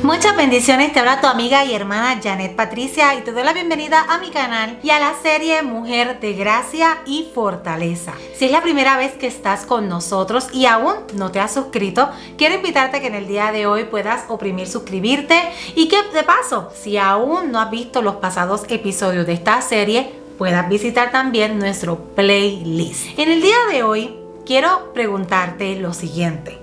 Muchas bendiciones, te habla tu amiga y hermana Janet Patricia y te doy la bienvenida a mi canal y a la serie Mujer de Gracia y Fortaleza. Si es la primera vez que estás con nosotros y aún no te has suscrito, quiero invitarte a que en el día de hoy puedas oprimir suscribirte y que de paso, si aún no has visto los pasados episodios de esta serie, puedas visitar también nuestro playlist. En el día de hoy quiero preguntarte lo siguiente: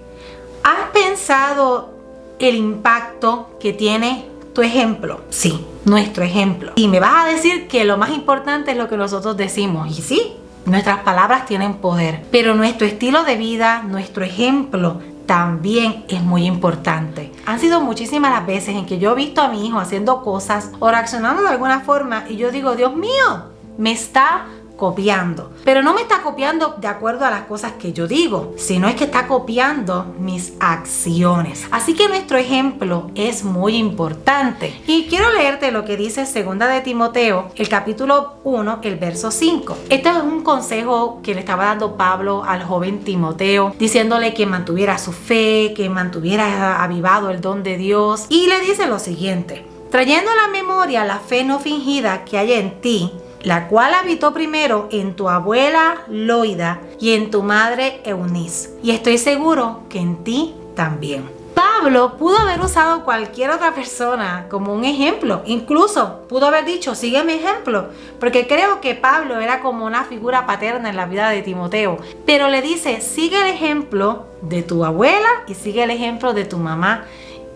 ¿has pensado el impacto que tiene tu ejemplo? Sí, nuestro ejemplo. Y me vas a decir que lo más importante es lo que nosotros decimos. Y sí, nuestras palabras tienen poder, pero nuestro estilo de vida, nuestro ejemplo también es muy importante. Han sido muchísimas las veces en que yo he visto a mi hijo haciendo cosas o reaccionando de alguna forma y yo digo, Dios mío, me está copiando, pero no me está copiando de acuerdo a las cosas que yo digo, sino es que está copiando mis acciones. Así que nuestro ejemplo es muy importante. Y quiero leerte lo que dice 2 de Timoteo, el capítulo 1, el verso 5. Este es un consejo que le estaba dando Pablo al joven Timoteo, diciéndole que mantuviera su fe, que mantuviera avivado el don de Dios. Y le dice lo siguiente: trayendo a la memoria la fe no fingida que hay en ti, la cual habitó primero en tu abuela Loida y en tu madre Eunice, y estoy seguro que en ti también. Pablo pudo haber usado cualquier otra persona como un ejemplo, incluso pudo haber dicho, sigue mi ejemplo, porque creo que Pablo era como una figura paterna en la vida de Timoteo, pero le dice, sigue el ejemplo de tu abuela y sigue el ejemplo de tu mamá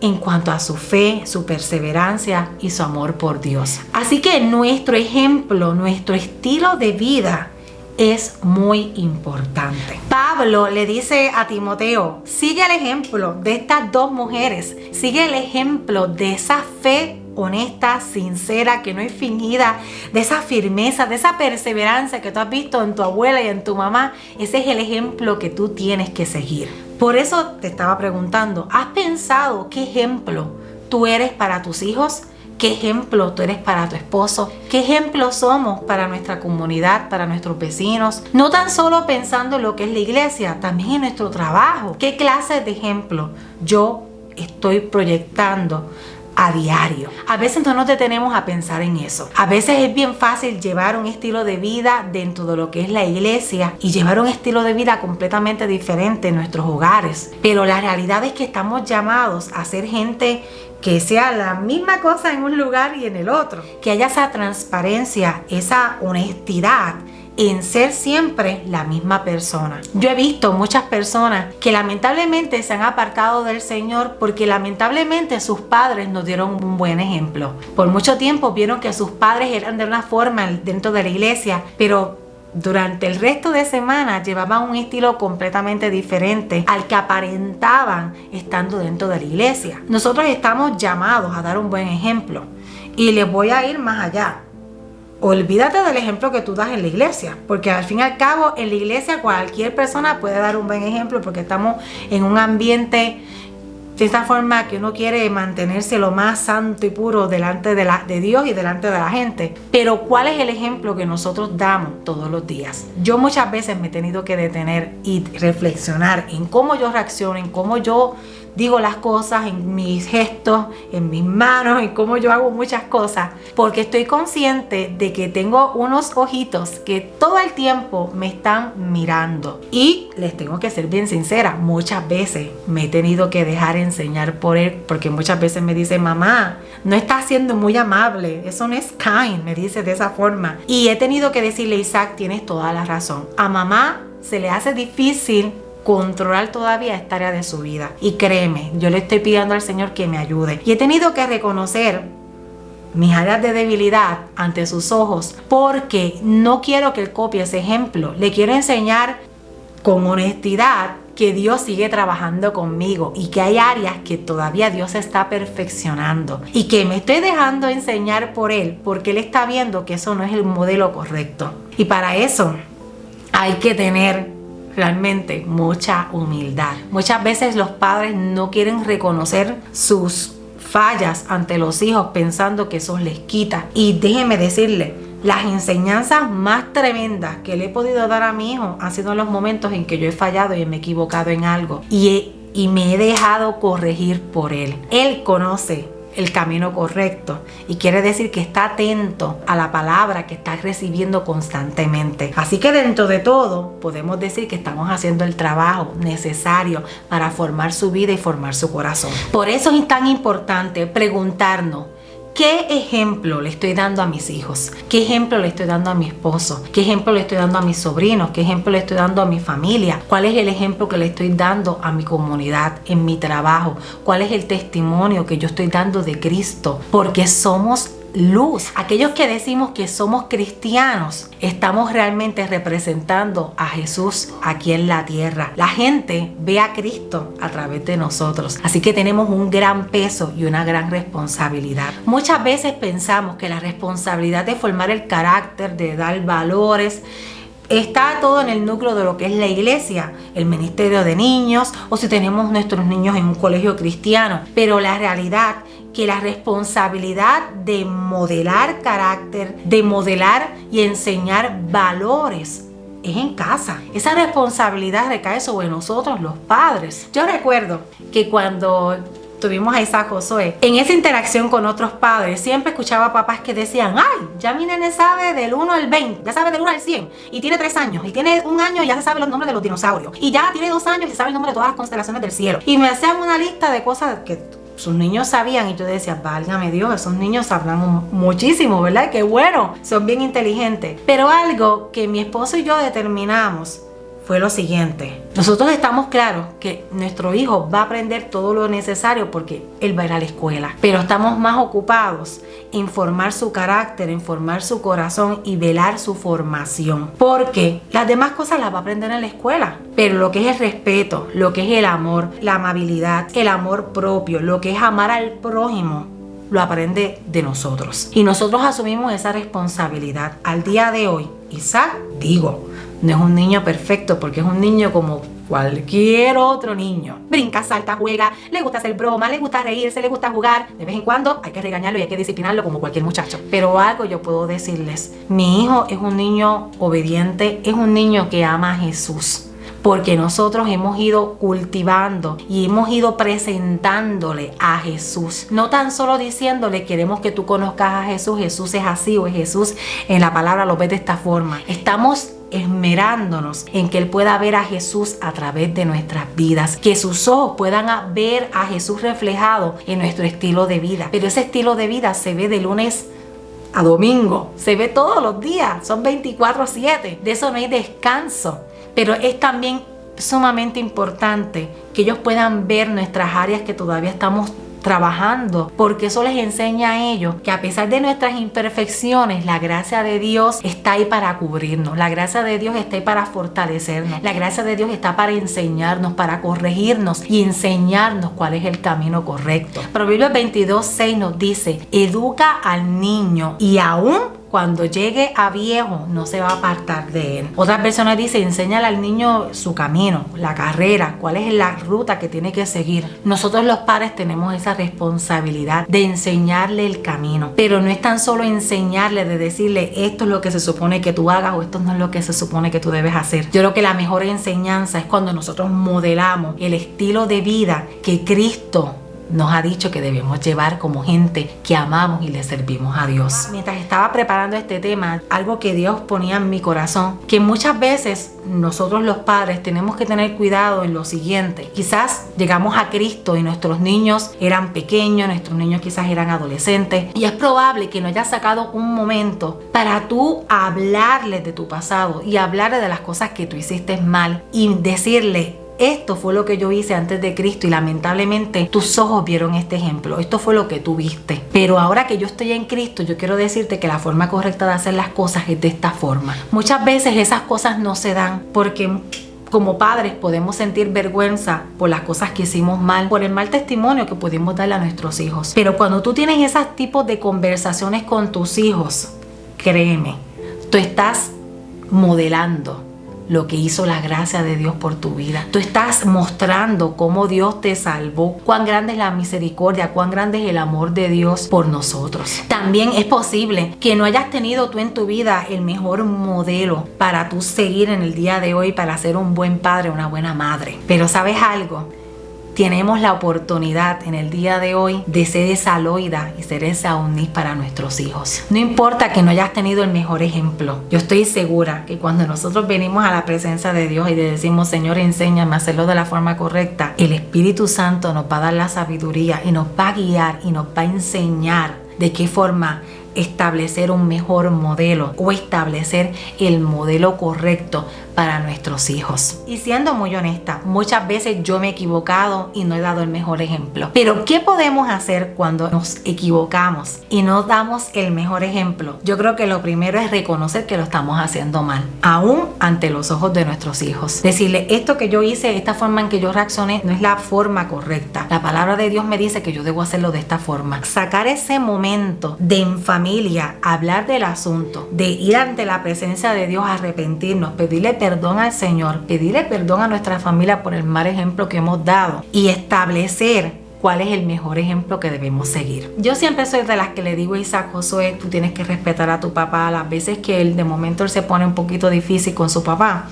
en cuanto a su fe, su perseverancia y su amor por Dios. Así que nuestro ejemplo, nuestro estilo de vida es muy importante. Pablo le dice a Timoteo, sigue el ejemplo de estas dos mujeres, sigue el ejemplo de esa fe honesta, sincera, que no es fingida, de esa firmeza, de esa perseverancia que tú has visto en tu abuela y en tu mamá. Ese es el ejemplo que tú tienes que seguir. Por eso te estaba preguntando, ¿has pensado qué ejemplo tú eres para tus hijos? ¿Qué ejemplo tú eres para tu esposo? ¿Qué ejemplo somos para nuestra comunidad, para nuestros vecinos? No tan solo pensando en lo que es la iglesia, también en nuestro trabajo. ¿Qué clase de ejemplo yo estoy proyectando a diario? A veces no nos detenemos a pensar en eso. A veces es bien fácil llevar un estilo de vida dentro de lo que es la iglesia y llevar un estilo de vida completamente diferente en nuestros hogares. Pero la realidad es que estamos llamados a ser gente que sea la misma cosa en un lugar y en el otro. Que haya esa transparencia, esa honestidad en ser siempre la misma persona. Yo he visto muchas personas que lamentablemente se han apartado del Señor porque lamentablemente sus padres nos dieron un buen ejemplo. Por mucho tiempo vieron que sus padres eran de una forma dentro de la iglesia, pero durante el resto de semana llevaban un estilo completamente diferente al que aparentaban estando dentro de la iglesia. Nosotros estamos llamados a dar un buen ejemplo y les voy a ir más allá. Olvídate del ejemplo que tú das en la iglesia, porque al fin y al cabo en la iglesia cualquier persona puede dar un buen ejemplo porque estamos en un ambiente de esta forma que uno quiere mantenerse lo más santo y puro delante de Dios y delante de la gente. Pero ¿cuál es el ejemplo que nosotros damos todos los días? Yo muchas veces me he tenido que detener y reflexionar en cómo yo reacciono, en cómo yo digo las cosas, en mis gestos, en mis manos, en cómo yo hago muchas cosas, porque estoy consciente de que tengo unos ojitos que todo el tiempo me están mirando. Y les tengo que ser bien sincera, muchas veces me he tenido que dejar enseñar por él, porque muchas veces me dice, mamá, no estás siendo muy amable, eso no es kind, me dice de esa forma. Y he tenido que decirle, Isaac, tienes toda la razón. A mamá se le hace difícil controlar todavía esta área de su vida. Y créeme, yo le estoy pidiendo al Señor que me ayude. Y he tenido que reconocer mis áreas de debilidad ante sus ojos porque no quiero que él copie ese ejemplo. Le quiero enseñar con honestidad que Dios sigue trabajando conmigo y que hay áreas que todavía Dios está perfeccionando y que me estoy dejando enseñar por él porque él está viendo que eso no es el modelo correcto. Y para eso hay que tener realmente mucha humildad. Muchas veces los padres no quieren reconocer sus fallas ante los hijos pensando que eso les quita. Y déjenme decirle, las enseñanzas más tremendas que le he podido dar a mi hijo han sido en los momentos en que yo he fallado y me he equivocado en algo. Y y me he dejado corregir por Él. Él conoce el camino correcto y quiere decir que está atento a la palabra que está recibiendo constantemente. Así que dentro de todo podemos decir que estamos haciendo el trabajo necesario para formar su vida y formar su corazón. Por eso es tan importante preguntarnos: ¿qué ejemplo le estoy dando a mis hijos? ¿Qué ejemplo le estoy dando a mi esposo? ¿Qué ejemplo le estoy dando a mis sobrinos? ¿Qué ejemplo le estoy dando a mi familia? ¿Cuál es el ejemplo que le estoy dando a mi comunidad, en mi trabajo? ¿Cuál es el testimonio que yo estoy dando de Cristo? Porque somos luz. Aquellos que decimos que somos cristianos, estamos realmente representando a Jesús aquí en la tierra. La gente ve a Cristo a través de nosotros. Así que tenemos un gran peso y una gran responsabilidad. Muchas veces pensamos que la responsabilidad de formar el carácter, de dar valores, está todo en el núcleo de lo que es la iglesia, el ministerio de niños, o si tenemos nuestros niños en un colegio cristiano. Pero la realidad que la responsabilidad de modelar carácter, de modelar y enseñar valores, es en casa. Esa responsabilidad recae sobre nosotros, los padres. Yo recuerdo que cuando tuvimos a Isaac Josué, en esa interacción con otros padres, siempre escuchaba papás que decían: ay, ya mi nene sabe del 1 al 20, ya sabe del 1 al 100, y tiene 3 años, y tiene 1 año y ya se sabe los nombres de los dinosaurios, y ya tiene 2 años y se sabe el nombre de todas las constelaciones del cielo. Y me hacían una lista de cosas que sus niños sabían, y yo decía: válgame Dios, esos niños sabrán muchísimo, ¿verdad? Qué bueno, son bien inteligentes. Pero algo que mi esposo y yo determinamos fue lo siguiente: nosotros estamos claros que nuestro hijo va a aprender todo lo necesario porque él va a ir a la escuela, pero estamos más ocupados en formar su carácter, en formar su corazón y velar su formación, porque las demás cosas las va a aprender en la escuela, pero lo que es el respeto, lo que es el amor, la amabilidad, el amor propio, lo que es amar al prójimo, lo aprende de nosotros, y nosotros asumimos esa responsabilidad. Al día de hoy, Isaac, no es un niño perfecto, porque es un niño como cualquier otro niño. Brinca, salta, juega, le gusta hacer broma, le gusta reírse, le gusta jugar. De vez en cuando hay que regañarlo y hay que disciplinarlo como cualquier muchacho. Pero algo yo puedo decirles: mi hijo es un niño obediente, es un niño que ama a Jesús, porque nosotros hemos ido cultivando y hemos ido presentándole a Jesús. No tan solo diciéndole: queremos que tú conozcas a Jesús, Jesús es así, o es Jesús en la palabra lo ves de esta forma. Estamos esmerándonos en que Él pueda ver a Jesús a través de nuestras vidas, que sus ojos puedan ver a Jesús reflejado en nuestro estilo de vida. Pero ese estilo de vida se ve de lunes a domingo, se ve todos los días, son 24/7, de eso no hay descanso. Pero es también sumamente importante que ellos puedan ver nuestras áreas que todavía estamos trabajando, porque eso les enseña a ellos que a pesar de nuestras imperfecciones, la gracia de Dios está ahí para cubrirnos, la gracia de Dios está ahí para fortalecernos, la gracia de Dios está para enseñarnos, para corregirnos y enseñarnos cuál es el camino correcto. Proverbios 22:6 nos dice: educa al niño y aún cuando llegue a viejo no se va a apartar de él. Otras versiones dicen: enséñale al niño su camino, la carrera, cuál es la ruta que tiene que seguir. Nosotros los padres tenemos esa responsabilidad de enseñarle el camino, pero no es tan solo enseñarle, de decirle: esto es lo que se supone que tú hagas o esto no es lo que se supone que tú debes hacer. Yo creo que la mejor enseñanza es cuando nosotros modelamos el estilo de vida que Cristo nos ha dicho que debemos llevar como gente que amamos y le servimos a Dios. Mientras estaba preparando este tema, algo que Dios ponía en mi corazón, que muchas veces nosotros los padres tenemos que tener cuidado en lo siguiente: quizás llegamos a Cristo y nuestros niños eran pequeños, nuestros niños quizás eran adolescentes, y es probable que no hayas sacado un momento para tú hablarles de tu pasado y hablarles de las cosas que tú hiciste mal y decirle: esto fue lo que yo hice antes de Cristo y lamentablemente tus ojos vieron este ejemplo, esto fue lo que tú viste, pero ahora que yo estoy en Cristo, yo quiero decirte que la forma correcta de hacer las cosas es de esta forma. Muchas veces esas cosas no se dan porque como padres podemos sentir vergüenza por las cosas que hicimos mal, por el mal testimonio que pudimos darle a nuestros hijos. Pero cuando tú tienes esos tipos de conversaciones con tus hijos, créeme, tú estás modelando lo que hizo la gracia de Dios por tu vida. Tú estás mostrando cómo Dios te salvó, cuán grande es la misericordia, cuán grande es el amor de Dios por nosotros. También es posible que no hayas tenido tú en tu vida el mejor modelo para tú seguir en el día de hoy, para ser un buen padre, una buena madre. Pero ¿sabes algo? tenemos la oportunidad en el día de hoy de ser esa Loida y ser esa Eunice para nuestros hijos. No importa que no hayas tenido el mejor ejemplo. Yo estoy segura que cuando nosotros venimos a la presencia de Dios y le decimos, Señor, enséñame a hacerlo de la forma correcta, el Espíritu Santo nos va a dar la sabiduría y nos va a guiar y nos va a enseñar de qué forma establecer un mejor modelo o establecer el modelo correcto para nuestros hijos. Y siendo muy honesta, muchas veces yo me he equivocado y no he dado el mejor ejemplo. Pero ¿qué podemos hacer cuando nos equivocamos y no damos el mejor ejemplo? Yo creo que lo primero es reconocer que lo estamos haciendo mal, aún ante los ojos de nuestros hijos. Decirle, esto que yo hice, esta forma en que yo reaccioné, no es la forma correcta. La palabra de Dios me dice que yo debo hacerlo de esta forma. Sacar ese momento de en familia, hablar del asunto, de ir ante la presencia de Dios, arrepentirnos, pedirle perdón al Señor, pedirle perdón a nuestra familia por el mal ejemplo que hemos dado y establecer cuál es el mejor ejemplo que debemos seguir. Yo siempre soy de las que le digo a Isaac, Josué, tú tienes que respetar a tu papá. Las veces que él de momento él se pone un poquito difícil con su papá,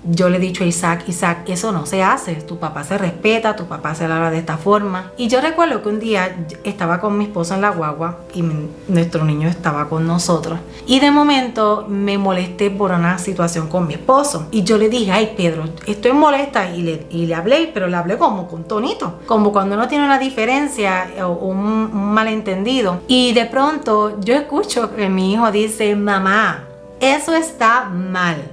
yo le he dicho a Isaac, eso no se hace, tu papá se respeta, tu papá se habla de esta forma. Y yo recuerdo que un día estaba con mi esposo en la guagua y nuestro niño estaba con nosotros. Y de momento me molesté por una situación con mi esposo. Y yo le dije, ay Pedro, estoy molesta. Y le hablé, pero le hablé como con tonito. Como cuando uno tiene una diferencia o un malentendido. Y de pronto yo escucho que mi hijo dice, mamá, eso está mal.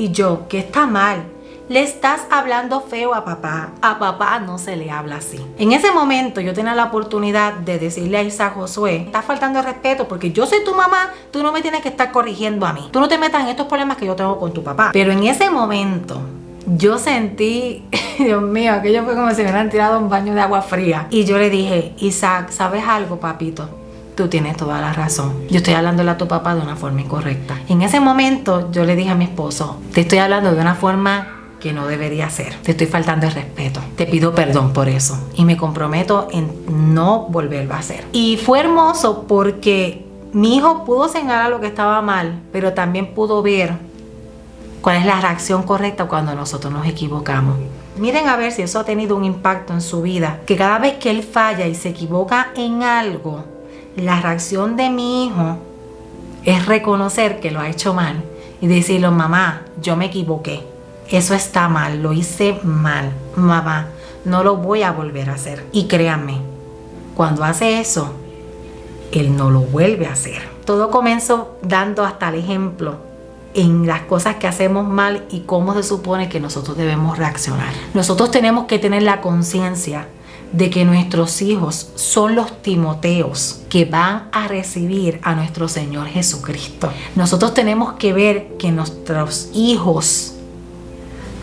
Y yo, ¿qué está mal? Le estás hablando feo a papá. A papá no se le habla así. En ese momento yo tenía la oportunidad de decirle a Isaac, Josué, estás faltando el respeto porque yo soy tu mamá, tú no me tienes que estar corrigiendo a mí. Tú no te metas en estos problemas que yo tengo con tu papá. Pero en ese momento yo sentí, Dios mío, aquello fue como si me hubieran tirado un baño de agua fría. Y yo le dije, Isaac, ¿sabes algo, papito? Tú tienes toda la razón. Yo estoy hablándole a tu papá de una forma incorrecta. En ese momento yo le dije a mi esposo, te estoy hablando de una forma que no debería ser. Te estoy faltando el respeto. Te pido perdón por eso. Y me comprometo en no volverlo a hacer. Y fue hermoso porque mi hijo pudo señalar lo que estaba mal, pero también pudo ver cuál es la reacción correcta cuando nosotros nos equivocamos. Miren a ver si eso ha tenido un impacto en su vida. Que cada vez que él falla y se equivoca en algo, la reacción de mi hijo es reconocer que lo ha hecho mal y decirle, mamá, yo me equivoqué. Eso está mal, lo hice mal. Mamá, no lo voy a volver a hacer. Y créanme, cuando hace eso, él no lo vuelve a hacer. Todo comenzó dando hasta el ejemplo en las cosas que hacemos mal y cómo se supone que nosotros debemos reaccionar. Nosotros tenemos que tener la conciencia de que nuestros hijos son los Timoteos que van a recibir a nuestro Señor Jesucristo. Nosotros tenemos que ver que nuestros hijos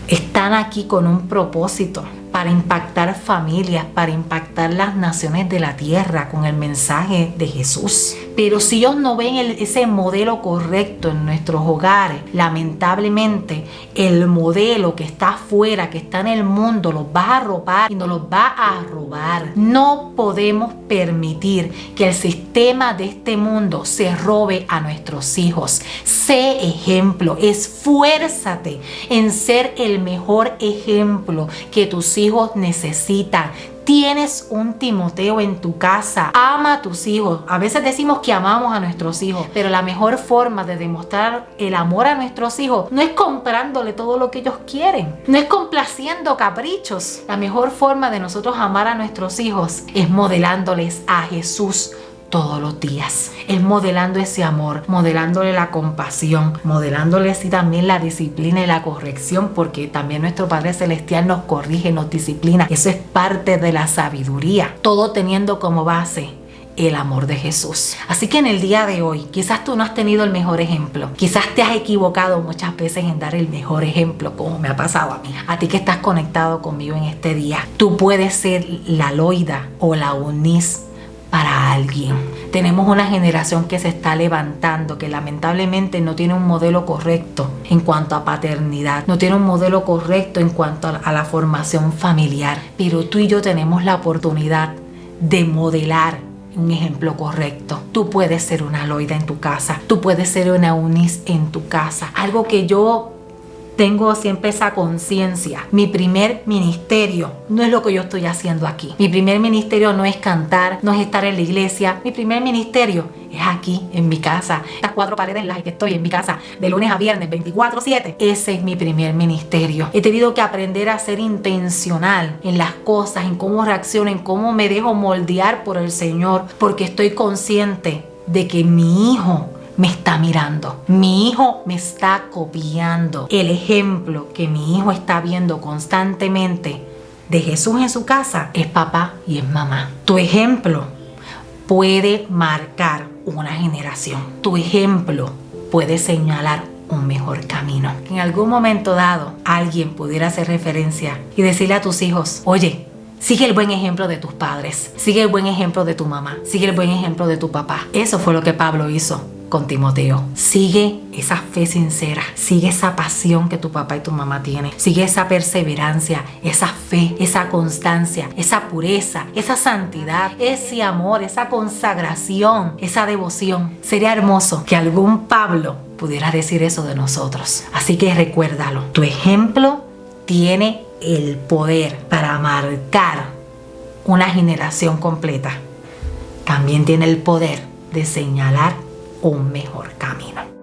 están aquí con un propósito para impactar familias, para impactar las naciones de la tierra con el mensaje de Jesús. Pero si ellos no ven ese modelo correcto en nuestros hogares, lamentablemente el modelo que está afuera, que está en el mundo, los va a arropar y nos los va a robar. No podemos permitir que el sistema de este mundo se robe a nuestros hijos. Sé ejemplo, esfuérzate en ser el mejor ejemplo que tus hijos necesitan. Tienes un Timoteo en tu casa. Ama a tus hijos. A veces decimos que amamos a nuestros hijos, pero la mejor forma de demostrar el amor a nuestros hijos no es comprándole todo lo que ellos quieren, no es complaciendo caprichos. La mejor forma de nosotros amar a nuestros hijos es modelándoles a Jesús todos los días. Es modelando ese amor, modelándole la compasión, modelándole así también la disciplina y la corrección, porque también nuestro Padre Celestial nos corrige, nos disciplina. Eso es parte de la sabiduría, todo teniendo como base el amor de Jesús. Así que en el día de hoy, quizás tú no has tenido el mejor ejemplo, quizás te has equivocado muchas veces en dar el mejor ejemplo, como me ha pasado a mí. A ti que estás conectado conmigo en este día, tú puedes ser la Loida o la Eunice para alguien. Tenemos una generación que se está levantando, que lamentablemente no tiene un modelo correcto en cuanto a paternidad, no tiene un modelo correcto en cuanto a la formación familiar, pero tú y yo tenemos la oportunidad de modelar un ejemplo correcto. Tú puedes ser una Loida en tu casa, tú puedes ser una Eunice en tu casa. Algo que yo tengo siempre esa conciencia. Mi primer ministerio no es lo que yo estoy haciendo aquí. Mi primer ministerio no es cantar, no es estar en la iglesia. Mi primer ministerio es aquí, en mi casa. Las 4 paredes en las que estoy en mi casa, de lunes a viernes, 24/7. Ese es mi primer ministerio. He tenido que aprender a ser intencional en las cosas, en cómo reacciono, en cómo me dejo moldear por el Señor, porque estoy consciente de que mi hijo me está mirando. Mi hijo me está copiando. El ejemplo que mi hijo está viendo constantemente de Jesús en su casa es papá y es mamá. Tu ejemplo puede marcar una generación. Tu ejemplo puede señalar un mejor camino. En algún momento dado, alguien pudiera hacer referencia y decirle a tus hijos, oye, sigue el buen ejemplo de tus padres, sigue el buen ejemplo de tu mamá, sigue el buen ejemplo de tu papá. Eso fue lo que Pablo hizo con Timoteo. Sigue esa fe sincera, sigue esa pasión que tu papá y tu mamá tienen, sigue esa perseverancia, esa fe, esa constancia, esa pureza, esa santidad, ese amor, esa consagración, esa devoción. Sería hermoso que algún Pablo pudiera decir eso de nosotros. Así que recuérdalo, tu ejemplo tiene el poder para marcar una generación completa. También tiene el poder de señalar un mejor camino.